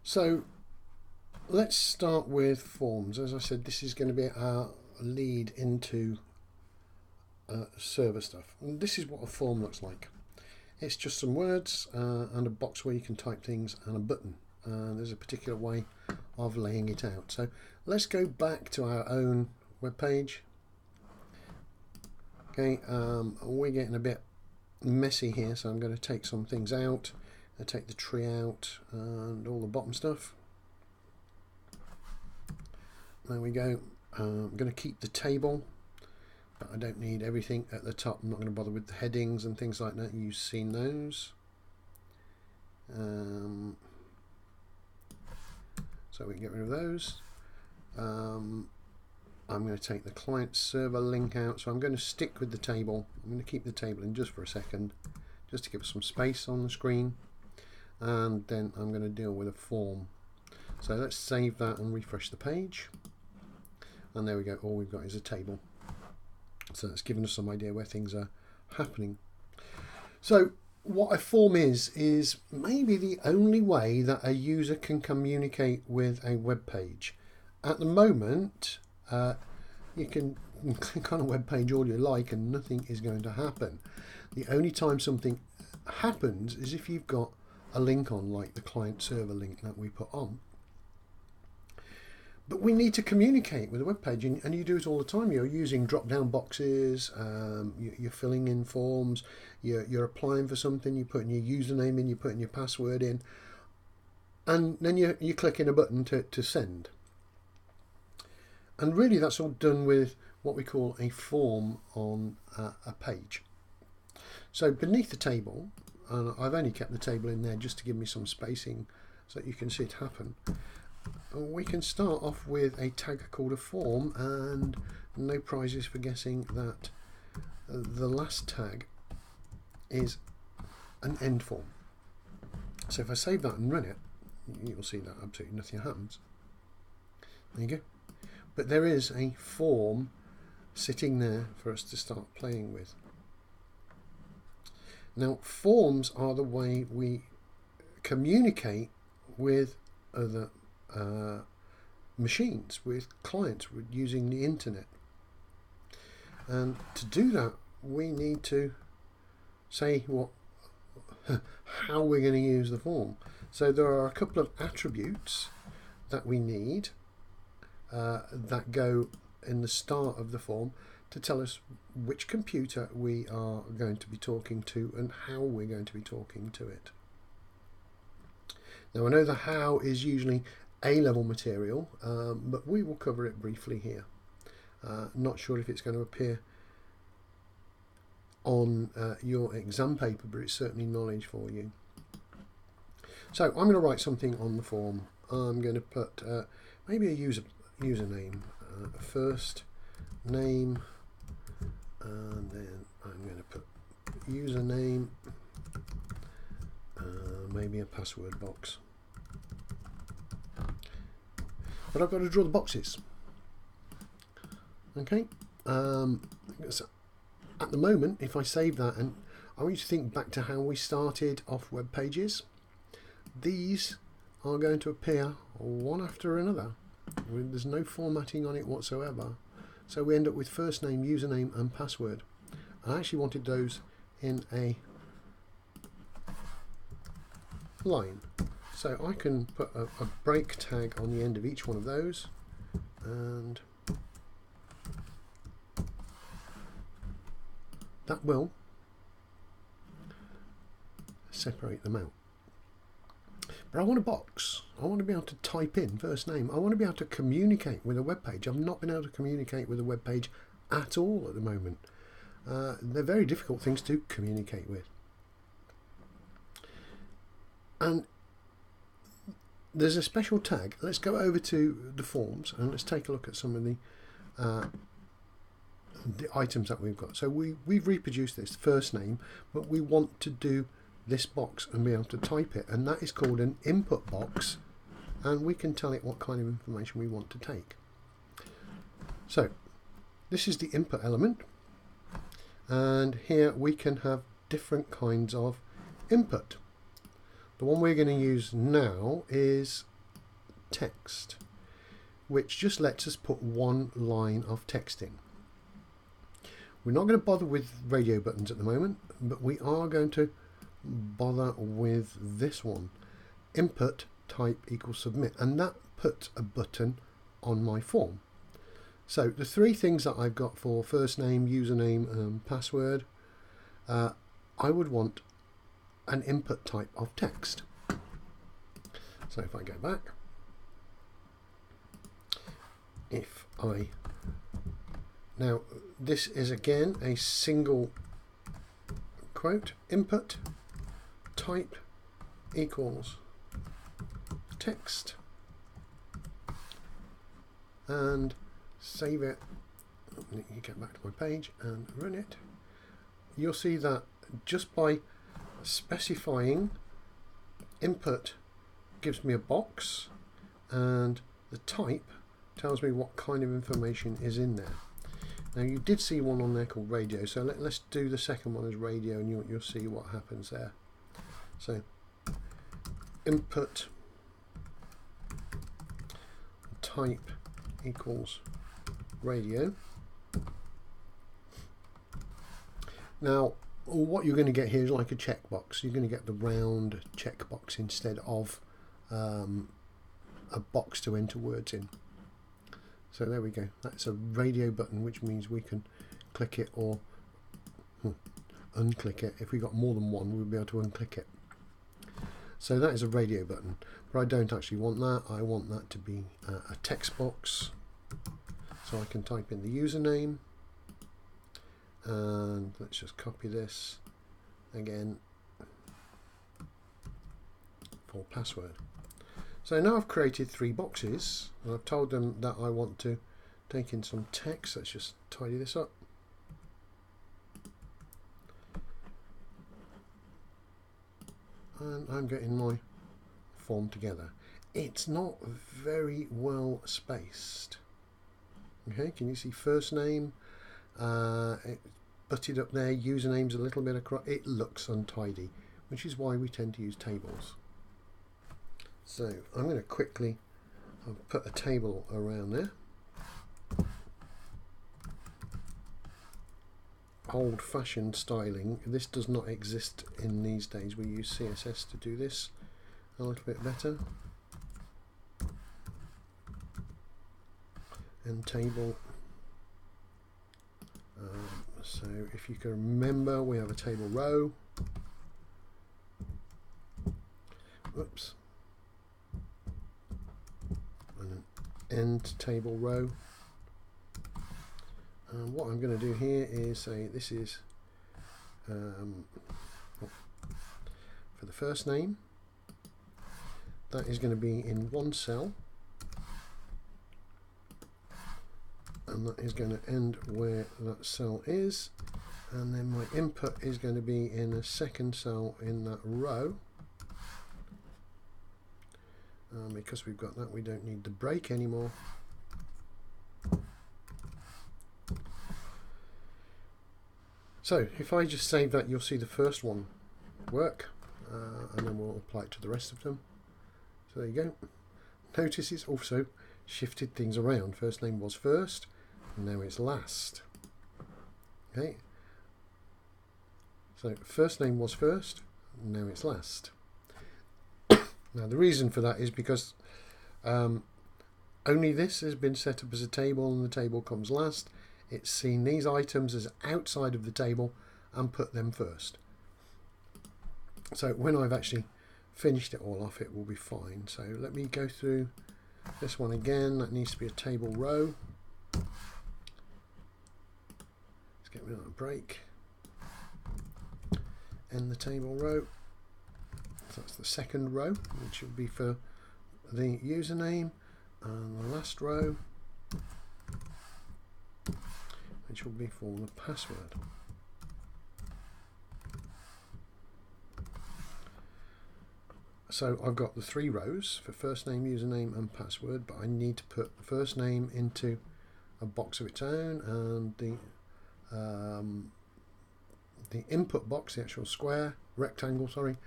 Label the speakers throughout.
Speaker 1: So let's start with forms. As I said, this is going to be our lead into server stuff. And this is what a form looks like. It's just some words and a box where you can type things and a button. There's a particular way of laying it out. So let's go back to our own web page. Okay, we're getting a bit messy here, so I'm going to take some things out. I take the tree out and all the bottom stuff. There we go. I'm going to keep the table, but I don't need everything at the top. I'm not going to bother with the headings and things like that. You've seen those. So we can get rid of those. I'm going to take the client server link out, so I'm going to stick with the table. I'm going to keep the table in just for a second, just to give us some space on the screen, and then I'm going to deal with a form. So let's save that and refresh the page, and there we go. All we've got is a table, so that's given us some idea where things are happening. So what a form is maybe the only way that a user can communicate with a web page. At the moment, you can click on a web page all you like and nothing is going to happen. The only time something happens is if you've got a link on, like the client server link that we put on. But we need to communicate with a web page, and you do it all the time. You're using drop-down boxes, you're filling in forms, you're applying for something, you're putting your username in, you're putting your password in, and then you're clicking a button to send. And really that's all done with what we call a form on a page. So beneath the table, and I've only kept the table in there just to give me some spacing so that you can see it happen, we can start off with a tag called a form, and no prizes for guessing that the last tag is an end form. So if I save that and run it, you'll see that absolutely nothing happens. There you go. But there is a form sitting there for us to start playing with. Now, forms are the way we communicate with other machines, with clients, with using the internet. And to do that, we need to say how we're going to use the form. So there are a couple of attributes that we need that go in the start of the form to tell us which computer we are going to be talking to and how we're going to be talking to it. Now, I know the how is usually A-level material, but we will cover it briefly here. Not sure if it's going to appear on your exam paper, but it's certainly knowledge for you. So I'm going to write something on the form. I'm going to put maybe a username, first name, and then I'm going to put username, maybe a password box. But I've got to draw the boxes. Okay. So at the moment, if I save that, and I want you to think back to how we started off web pages, these are going to appear one after another. There's no formatting on it whatsoever. So we end up with first name, username and password. I actually wanted those in a line. So I can put a break tag on the end of each one of those, and that will separate them out. But I want a box. I want to be able to type in first name. I want to be able to communicate with a web page. I've not been able to communicate with a web page at all at the moment. They're very difficult things to communicate with. And there's a special tag. Let's go over to the forms and let's take a look at some of the items that we've got. So we've reproduced this first name, but we want to do this box and be able to type it, and that is called an input box, and we can tell it what kind of information we want to take. So this is the input element, and here we can have different kinds of input. The one we're going to use now is text, which just lets us put one line of text in. We're not going to bother with radio buttons at the moment, but we are going to bother with this one, input type equals submit, and that puts a button on my form. So the three things that I've got for first name, username and password, I would want an input type of text. So if I go back, now this is again a single quote, input type equals text, and save it. You get back to my page and run it. You'll see that just by specifying input gives me a box, and the type tells me what kind of information is in there. Now you did see one on there called radio, so let's do the second one as radio, and you'll see what happens there. So input type equals radio. Now what you're going to get here is like a checkbox. You're going to get the round checkbox instead of a box to enter words in. So there we go. That's a radio button, which means we can click it or unclick it. If we got more than one, we'll be able to unclick it. So that is a radio button, but I don't actually want that. I want that to be a text box. So I can type in the username, and let's just copy this again for password. So now I've created three boxes, and I've told them that I want to take in some text. Let's just tidy this up. And I'm getting my form together. It's not very well spaced. Okay, can you see first name? It butted up there. Username's a little bit across. It looks untidy, which is why we tend to use tables. So I'm going to quickly put a table around there. Old-fashioned styling. This does not exist in these days. We use CSS to do this a little bit better. And table. So if you can remember, we have a table row. Whoops. And an end table row. And what I'm going to do here is say this is for the first name. That is going to be in one cell, and that is going to end where that cell is, and then my input is going to be in a second cell in that row. Because we've got that, we don't need the break anymore. So if I just save that, you'll see the first one work, and then we'll apply it to the rest of them. So there you go. Notice it's also shifted things around. First name was first, and now it's last. Okay. So first name was first, and now it's last. Now the reason for that is because only this has been set up as a table, and the table comes last. It's seen these items as outside of the table and put them first. So when I've actually finished it all off, it will be fine. So let me go through this one again. That needs to be a table row. Let's get rid of that break. End the table row. So that's the second row, which will be for the username, and the last row, which will be for the password. So I've got the three rows for first name, username and password, but I need to put the first name into a box of its own, and the input box, the actual square, rectangle, sorry,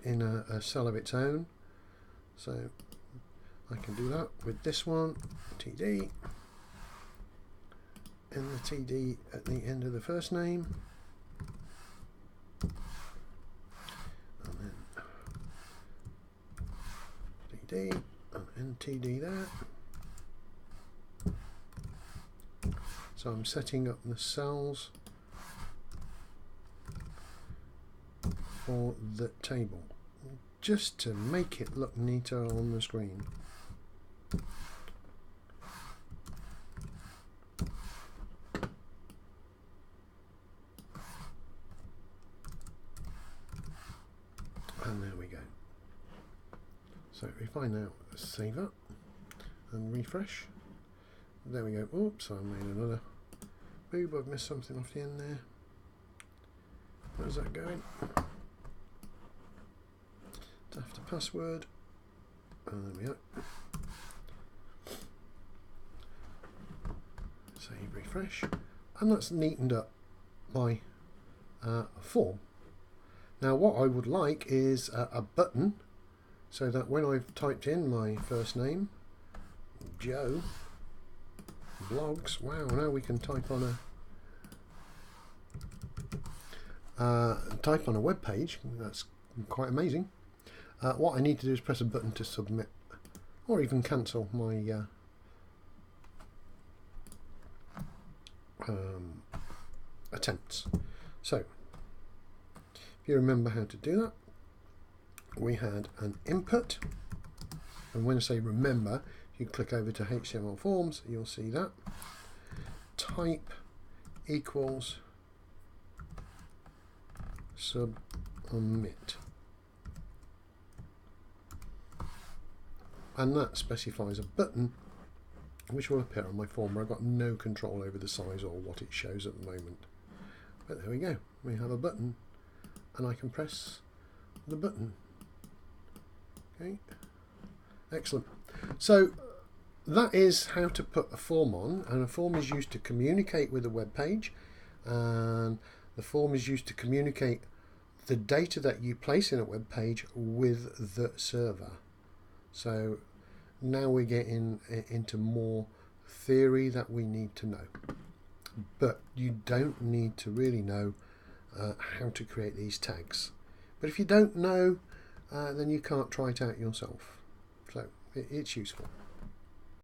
Speaker 1: in a cell of its own. So I can do that with this one, TD, and the TD at the end of the first name, and then TD, and TD there. So I'm setting up the cells for the table, just to make it look neater on the screen. And there we go. So if I now save up and refresh, there we go. Oops, I made another boob. I've missed something off the end there. Where's that going? After password. And there we go. Save, refresh, and that's neatened up my form. Now what I would like is a button, so that when I've typed in my first name, Joe, blogs, wow, now we can type on a web page. That's quite amazing. What I need to do is press a button to submit, or even cancel my attempts. So if you remember how to do that, we had an input, and when I say remember, if you click over to HTML forms, you'll see that type equals submit, and that specifies a button which will appear on my form, where I've got no control over the size or what it shows at the moment. But there we go, we have a button, and I can press the button. Okay, excellent. So that is how to put a form on, and a form is used to communicate with a web page, and the form is used to communicate the data that you place in a web page with the server. So now we're getting into more theory that we need to know, but you don't need to really know how to create these tags. But if you don't know, then you can't try it out yourself. So it's useful.